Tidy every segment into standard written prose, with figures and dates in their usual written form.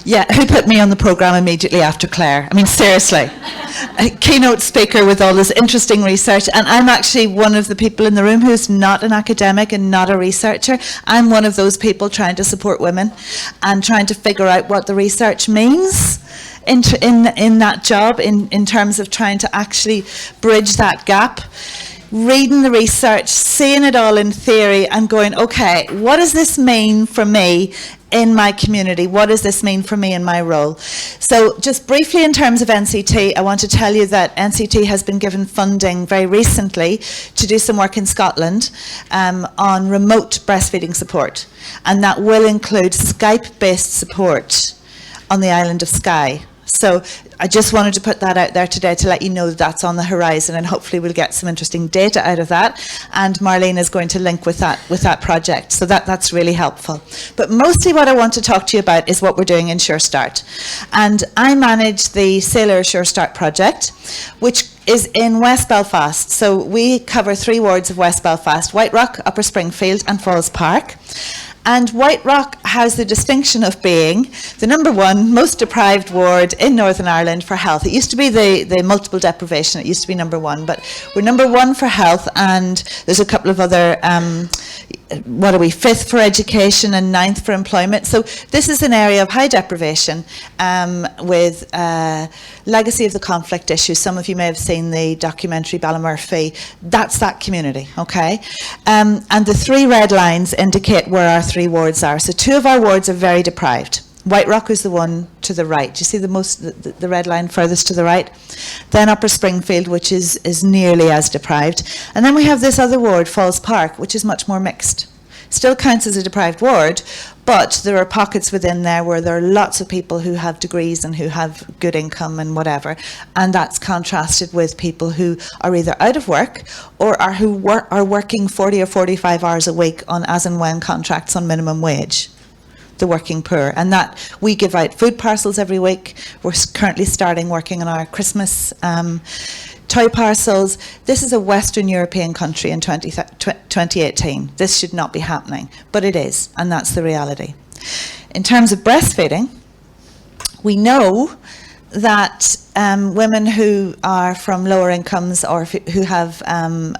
Yeah, who put me on the programme immediately after Claire? I mean, seriously. A keynote speaker with all this interesting research, and I'm actually one of the people in the room who's not an academic and not a researcher. I'm one of those people trying to support women and trying to figure out what the research means in that job, in terms of trying to actually bridge that gap. Reading the research, seeing it all in theory and going, okay, what does this mean for me in my community? What does this mean for me in my role? So just briefly in terms of NCT, I want to tell you that NCT has been given funding very recently to do some work in Scotland on remote breastfeeding support. And that will include Skype-based support on the island of Skye. So I just wanted to put that out there today to let you know that that's on the horizon, and hopefully we'll get some interesting data out of that. And Marlene is going to link with that project, so that's really helpful. But mostly what I want to talk to you about is what we're doing in Sure Start. And I manage the Sailor Sure Start project, which is in West Belfast. So we cover 3 wards of West Belfast: White Rock, Upper Springfield and Falls Park. And White Rock has the distinction of being the #1 most deprived ward in Northern Ireland for health. It used to be the multiple deprivation, it used to be #1, but we're #1 for health, and there's a couple of other, 5th for education and 9th for employment. So this is an area of high deprivation with legacy of the conflict issue. Some of you may have seen the documentary Ballymurphy. That's that community, okay? And the 3 red lines indicate where our 3 wards are. So 2 of our wards are very deprived. White Rock is the one to the right. Do you see the red line furthest to the right? Then Upper Springfield, which is nearly as deprived. And then we have this other ward, Falls Park, which is much more mixed. Still counts as a deprived ward, but there are pockets within there where there are lots of people who have degrees and who have good income and whatever, and that's contrasted with people who are either out of work or are working 40 or 45 hours a week on as and when contracts on minimum wage. The working poor, and that we give out food parcels every week. We're currently starting working on our Christmas toy parcels. This is a Western European country in 2018. This should not be happening, but it is, and that's the reality. In terms of breastfeeding, we know that women who are from lower incomes or who have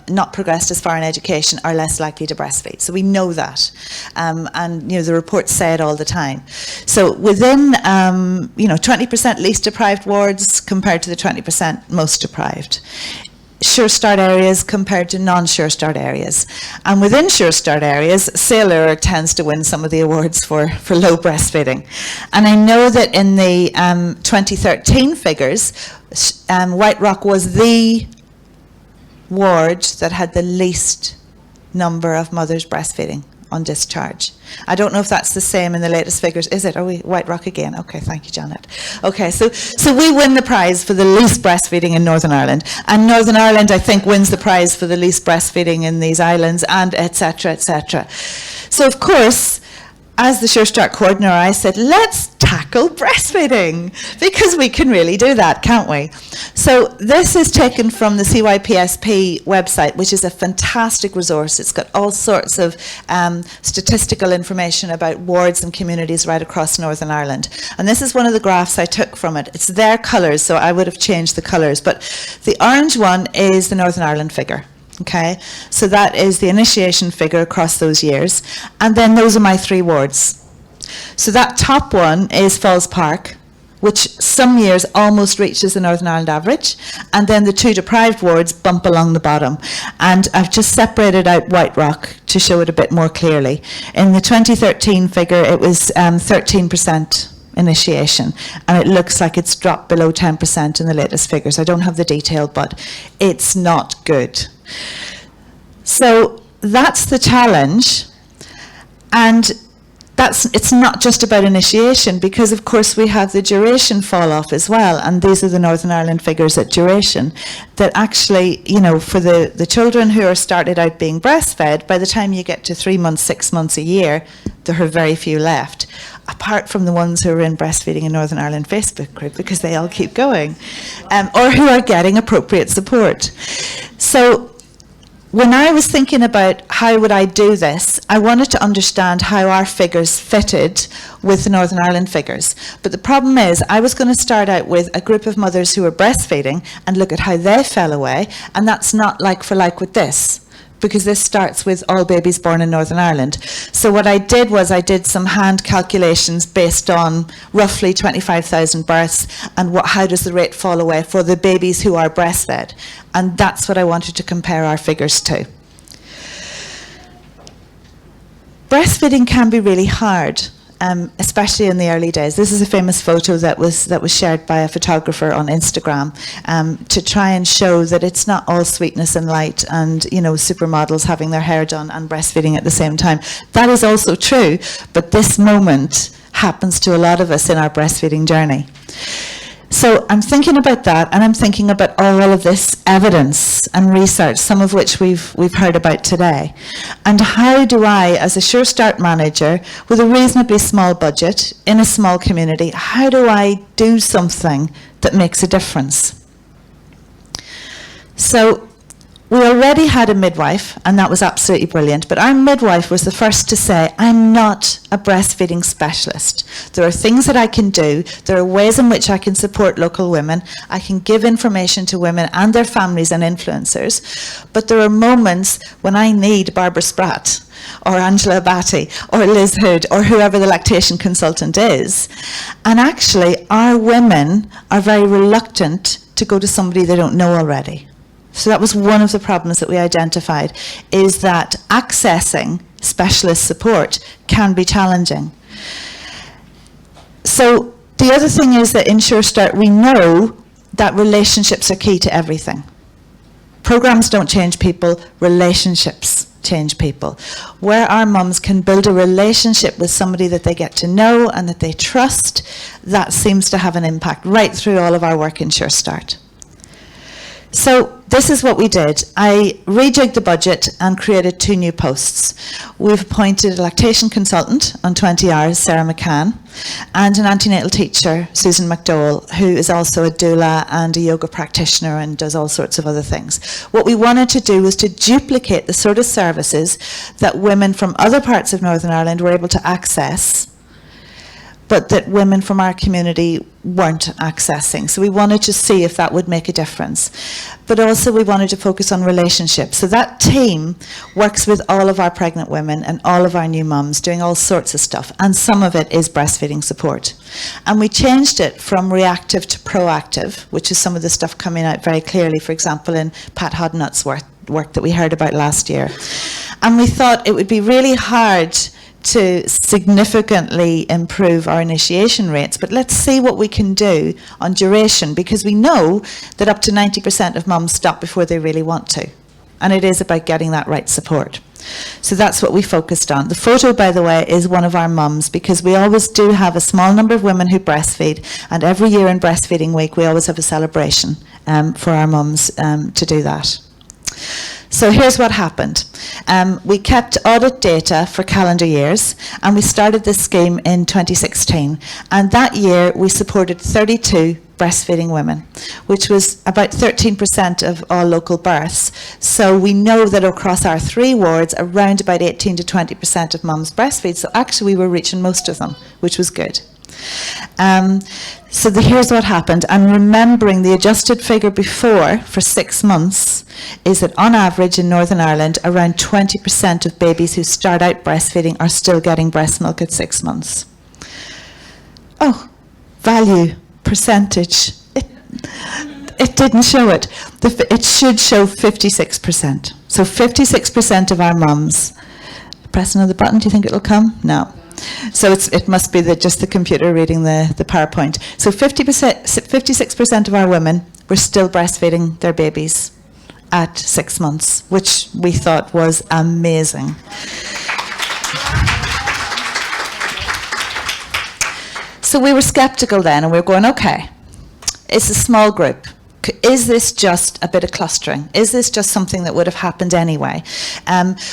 not progressed as far in education are less likely to breastfeed. So we know that, and the reports say it all the time. So within 20% least deprived wards compared to the 20% most deprived. Sure Start areas compared to non-Sure Start areas. And within Sure Start areas, Sailor tends to win some of the awards for low breastfeeding. And I know that in the 2013 figures, White Rock was the ward that had the least number of mothers breastfeeding on discharge. I don't know if that's the same in the latest figures. Is it? Are we White Rock again? Okay, thank you, Janet. Okay, so we win the prize for the least breastfeeding in Northern Ireland. And Northern Ireland, I think, wins the prize for the least breastfeeding in these islands, and etc., etc. So, of course, as the Sure Start coordinator, I said, let's tackle breastfeeding, because we can really do that, can't we? So this is taken from the CYPSP website, which is a fantastic resource. It's got all sorts of statistical information about wards and communities right across Northern Ireland. And this is one of the graphs I took from it. It's their colours, so I would have changed the colours. But the orange one is the Northern Ireland figure. Okay, so that is the initiation figure across those years. And then those are my 3 wards. So that top one is Falls Park, which some years almost reaches the Northern Ireland average. And then the 2 deprived wards bump along the bottom. And I've just separated out White Rock to show it a bit more clearly. In the 2013 figure, it was 13%. Initiation, and it looks like it's dropped below 10% in the latest figures. I don't have the detail, but it's not good. So that's the challenge, and it's not just about initiation, because of course we have the duration fall off as well, and these are the Northern Ireland figures at duration, that actually, for the children who are started out being breastfed, by the time you get to 3 months, 6 months, a year, there are very few left, apart from the ones who are in Breastfeeding in Northern Ireland Facebook group, because they all keep going, or who are getting appropriate support. So when I was thinking about how would I do this, I wanted to understand how our figures fitted with the Northern Ireland figures. But the problem is, I was going to start out with a group of mothers who were breastfeeding and look at how they fell away, and that's not like for like with this, because this starts with all babies born in Northern Ireland. So what I did was I did some hand calculations based on roughly 25,000 births and how does the rate fall away for the babies who are breastfed. And that's what I wanted to compare our figures to. Breastfeeding can be really hard, especially in the early days. This is a famous photo that was shared by a photographer on Instagram to try and show that it's not all sweetness and light and, you know, supermodels having their hair done and breastfeeding at the same time. That is also true, but this moment happens to a lot of us in our breastfeeding journey. So I'm thinking about that, and I'm thinking about all of this evidence and research, some of which we've heard about today. And how do I, as a Sure Start manager with a reasonably small budget in a small community, how do I do something that makes a difference? So we already had a midwife, and that was absolutely brilliant, but our midwife was the first to say, I'm not a breastfeeding specialist. There are things that I can do, there are ways in which I can support local women, I can give information to women and their families and influencers, but there are moments when I need Barbara Spratt, or Angela Batty, or Liz Hood, or whoever the lactation consultant is. And actually, our women are very reluctant to go to somebody they don't know already. So that was one of the problems that we identified, is that accessing specialist support can be challenging. So the other thing is that in Sure Start, we know that relationships are key to everything. Programs don't change people, relationships change people. Where our mums can build a relationship with somebody that they get to know and that they trust, that seems to have an impact right through all of our work in Sure Start. So this is what we did. I rejigged the budget and created 2 new posts. We've appointed a lactation consultant on 20 hours, Sarah McCann, and an antenatal teacher, Susan McDowell, who is also a doula and a yoga practitioner and does all sorts of other things. What we wanted to do was to duplicate the sort of services that women from other parts of Northern Ireland were able to access, but that women from our community weren't accessing. So we wanted to see if that would make a difference. But also we wanted to focus on relationships. So that team works with all of our pregnant women and all of our new mums, doing all sorts of stuff. And some of it is breastfeeding support. And we changed it from reactive to proactive, which is some of the stuff coming out very clearly, for example, in Pat Hodnutt's work that we heard about last year. And we thought it would be really hard to significantly improve our initiation rates, but let's see what we can do on duration, because we know that up to 90% of mums stop before they really want to, and it is about getting that right support. So that's what we focused on. The photo, by the way, is one of our mums, because we always do have a small number of women who breastfeed, and every year in Breastfeeding Week we always have a celebration for our mums to do that. So here's what happened. We kept audit data for calendar years, and we started this scheme in 2016. And that year, we supported 32 breastfeeding women, which was about 13% of all local births. So we know that across our 3 wards, around about 18 to 20% of mums breastfeed. So actually, we were reaching most of them, which was good. So here's what happened. I'm remembering the adjusted figure before for 6 months is that on average in Northern Ireland, around 20% of babies who start out breastfeeding are still getting breast milk at 6 months. Oh, value, percentage. It didn't show it. It should show 56%. So 56% of our mums. Press another button, do you think it'll come? No. So it must be just the computer reading the PowerPoint. So 56% of our women were still breastfeeding their babies at 6 months, which we thought was amazing. So we were skeptical then, and we were going, okay, it's a small group. is this just a bit of clustering? Is this just something that would have happened anyway?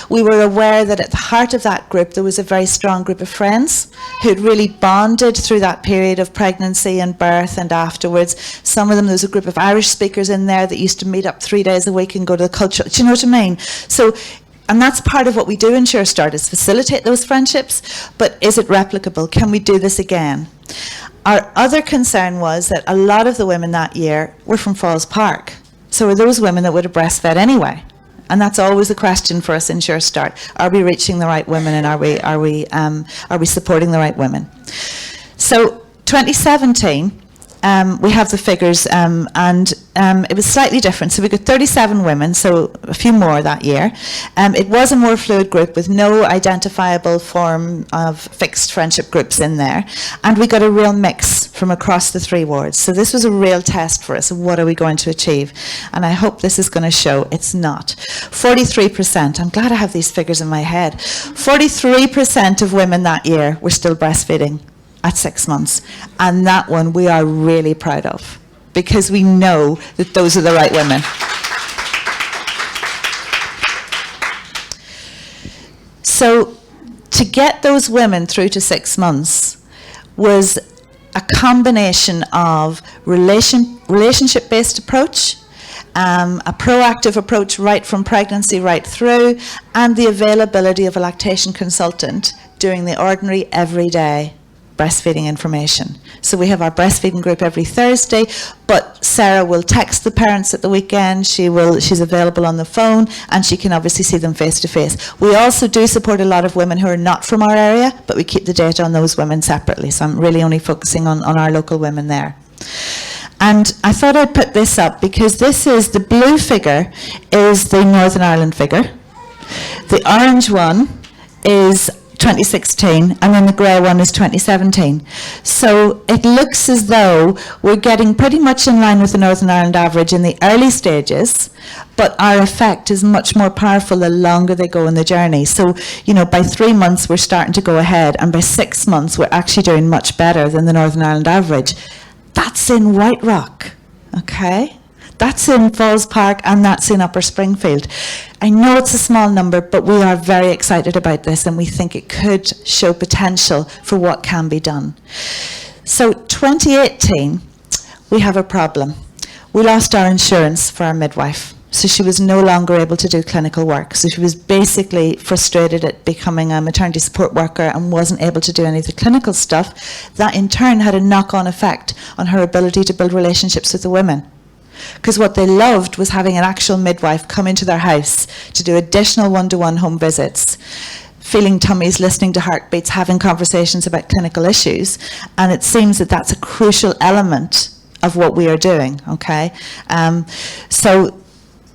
We were aware that at the heart of that group there was a very strong group of friends who'd really bonded through that period of pregnancy and birth and afterwards. Some of them, there was a group of Irish speakers in there that used to meet up 3 days a week and go to the culture. Do you know what I mean? So, and that's part of what we do in Sure Start, is facilitate those friendships. But is it replicable? Can we do this again? Our other concern was that a lot of the women that year were from Falls Park. So are those women that would have breastfed anyway? And that's always a question for us in Sure Start. Are we reaching the right women, and are we supporting the right women? So 2017, we have the figures, and it was slightly different. So we got 37 women, so a few more that year. It was a more fluid group with no identifiable form of fixed friendship groups in there. And we got a real mix from across the 3 wards. So this was a real test for us of what are we going to achieve. And I hope this is going to show it's not. 43%, I'm glad I have these figures in my head. 43% of women that year were still breastfeeding at 6 months. And that one we are really proud of, because we know that those are the right women. So to get those women through to 6 months was a combination of relationship-based approach, a proactive approach right from pregnancy right through, and the availability of a lactation consultant doing the ordinary everyday breastfeeding information. So we have our breastfeeding group every Thursday, but Sarah will text the parents at the weekend. She's available on the phone, and she can obviously see them face to face. We also do support a lot of women who are not from our area, but we keep the data on those women separately. So I'm really only focusing on our local women there. And I thought I'd put this up because this is, the blue figure is the Northern Ireland figure. The orange one is 2016, and then the grey one is 2017. So it looks as though we're getting pretty much in line with the Northern Ireland average in the early stages, but our effect is much more powerful the longer they go in the journey. So, you know, by 3 months we're starting to go ahead, and by 6 months we're actually doing much better than the Northern Ireland average. That's in White Rock, okay? That's in Falls Park, and that's in Upper Springfield. I know it's a small number, but we are very excited about this, and we think it could show potential for what can be done. So 2018, we have a problem. We lost our insurance for our midwife. So she was no longer able to do clinical work. So she was basically frustrated at becoming a maternity support worker and wasn't able to do any of the clinical stuff. That in turn had a knock-on effect on her ability to build relationships with the women. Because what they loved was having an actual midwife come into their house to do additional one-to-one home visits, feeling tummies, listening to heartbeats, having conversations about clinical issues. And it seems that that's a crucial element of what we are doing, okay? So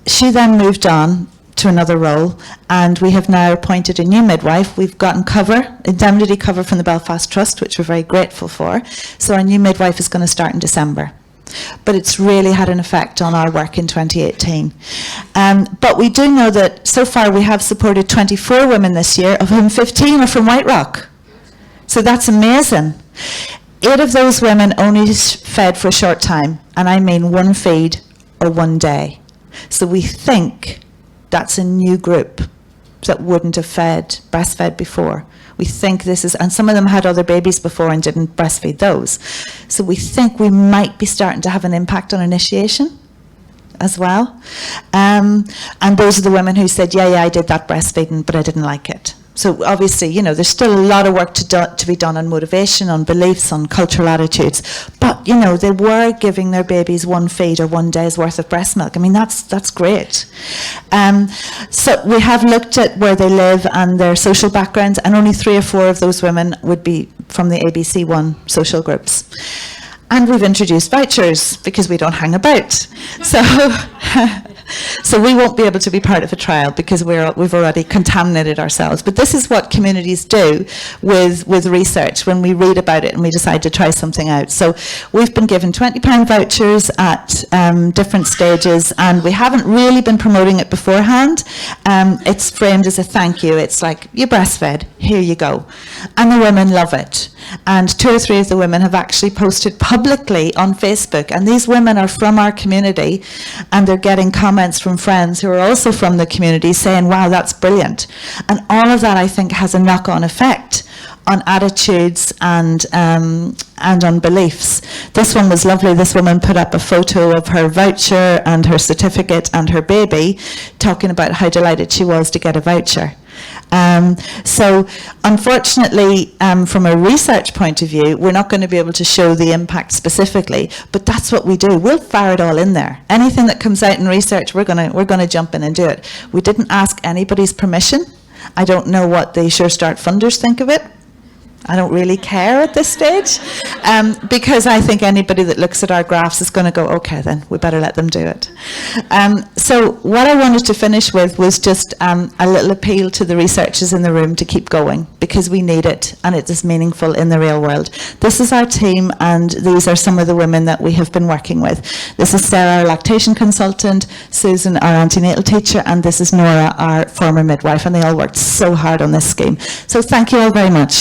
she then moved on to another role, and we have now appointed a new midwife. We've gotten cover, indemnity cover from the Belfast Trust, which we're very grateful for. So our new midwife is going to start in December. But it's really had an effect on our work in 2018. But we do know that so far we have supported 24 women this year, of whom 15 are from White Rock. So that's amazing. 8 of those women only fed for a short time, and I mean 1 feed or 1 day. So we think that's a new group that wouldn't have breastfed before. We think this is, and some of them had other babies before and didn't breastfeed those. So we think we might be starting to have an impact on initiation as well. And those are the women who said, yeah, I did that breastfeeding, but I didn't like it. So obviously, you know, there's still a lot of work to be done on motivation, on beliefs, on cultural attitudes. But, you know, they were giving their babies 1 feed or 1 day's worth of breast milk. I mean, that's great. So we have looked at where they live and their social backgrounds, and only 3 or 4 of those women would be from the ABC1 social groups. And we've introduced vouchers because we don't hang about. So So we won't be able to be part of a trial because we've already contaminated ourselves. But this is what communities do with research when we read about it and we decide to try something out. So we've been given £20 vouchers at different stages, and we haven't really been promoting it beforehand. It's framed as a thank you. It's like, you breastfed, here you go. And the women love it. And 2 or 3 of the women have actually posted publicly on Facebook, and these women are from our community, and they're getting comments from friends who are also from the community saying, wow, that's brilliant. And all of that, I think, has a knock-on effect on attitudes and on beliefs. This one was lovely. This woman put up a photo of her voucher and her certificate and her baby, talking about how delighted she was to get a voucher. So unfortunately, from a research point of view, we're not going to be able to show the impact specifically, but that's what we do. We'll fire it all in there. Anything that comes out in research, we're going to jump in and do it. We didn't ask anybody's permission. I don't know what the Sure Start funders think of it. I don't really care at this stage, because I think anybody that looks at our graphs is going to go, okay, then we better let them do it. So what I wanted to finish with was just a little appeal to the researchers in the room to keep going, because we need it and it is meaningful in the real world. This is our team, and these are some of the women that we have been working with. This is Sarah, our lactation consultant, Susan, our antenatal teacher, and this is Nora, our former midwife, and they all worked so hard on this scheme. So thank you all very much.